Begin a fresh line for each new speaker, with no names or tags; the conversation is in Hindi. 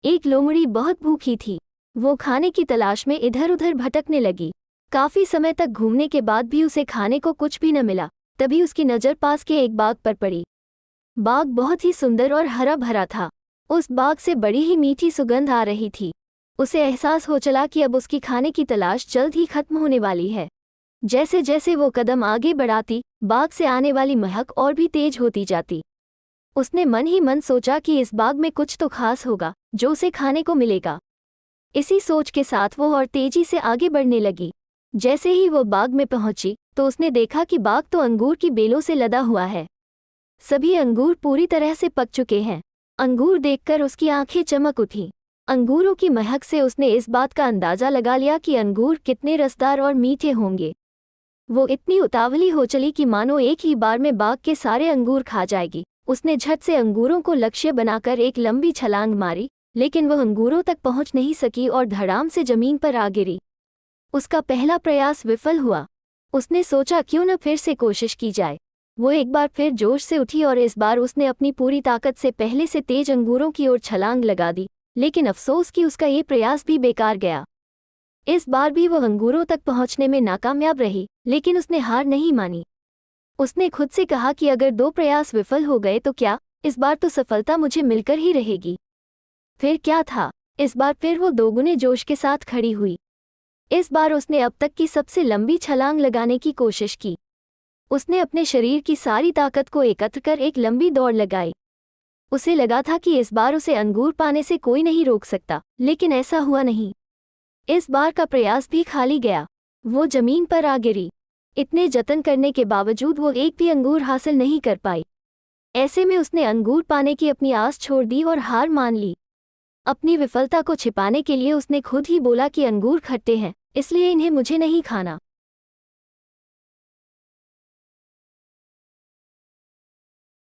एक लोमड़ी बहुत भूखी थी। वो खाने की तलाश में इधर उधर भटकने लगी। काफी समय तक घूमने के बाद भी उसे खाने को कुछ भी न मिला। तभी उसकी नज़र पास के एक बाग पर पड़ी। बाग बहुत ही सुंदर और हरा भरा था। उस बाग से बड़ी ही मीठी सुगंध आ रही थी। उसे एहसास हो चला कि अब उसकी खाने की तलाश जल्द ही खत्म होने वाली है। जैसे जैसे वो कदम आगे बढ़ाती, बाग से आने वाली महक और भी तेज होती जाती। उसने मन ही मन सोचा कि इस बाग में कुछ तो खास होगा जो उसे खाने को मिलेगा। इसी सोच के साथ वो और तेजी से आगे बढ़ने लगी। जैसे ही वो बाग में पहुंची तो उसने देखा कि बाग तो अंगूर की बेलों से लदा हुआ है। सभी अंगूर पूरी तरह से पक चुके हैं। अंगूर देखकर उसकी आंखें चमक उठीं। अंगूरों की महक से उसने इस बात का अंदाजा लगा लिया कि अंगूर कितने रसदार और मीठे होंगे। वो इतनी उतावली हो चली कि मानो एक ही बार में बाग के सारे अंगूर खा जाएगी। उसने झट से अंगूरों को लक्ष्य बनाकर एक लंबी छलांग मारी, लेकिन वह अंगूरों तक पहुंच नहीं सकी और धड़ाम से जमीन पर आ गिरी। उसका पहला प्रयास विफल हुआ। उसने सोचा क्यों न फिर से कोशिश की जाए। वो एक बार फिर जोश से उठी और इस बार उसने अपनी पूरी ताकत से पहले से तेज अंगूरों की ओर छलांग लगा दी, लेकिन अफसोस कि उसका ये प्रयास भी बेकार गया। इस बार भी वो अंगूरों तक पहुंचने में नाकामयाब रही, लेकिन उसने हार नहीं मानी। उसने खुद से कहा कि अगर 2 प्रयास विफल हो गए तो क्या, इस बार तो सफलता मुझे मिलकर ही रहेगी। फिर क्या था, इस बार फिर वो दोगुने जोश के साथ खड़ी हुई। इस बार उसने अब तक की सबसे लंबी छलांग लगाने की कोशिश की। उसने अपने शरीर की सारी ताकत को एकत्र कर एक लंबी दौड़ लगाई। उसे लगा था कि इस बार उसे अंगूर पाने से कोई नहीं रोक सकता, लेकिन ऐसा हुआ नहीं। इस बार का प्रयास भी खाली गया। वो जमीन पर आ गिरी। इतने जतन करने के बावजूद वो एक भी अंगूर हासिल नहीं कर पाई। ऐसे में उसने अंगूर पाने की अपनी आस छोड़ दी और हार मान ली। अपनी विफलता को छिपाने के लिए उसने खुद ही बोला कि अंगूर खट्टे हैं, इसलिए इन्हें मुझे नहीं खाना।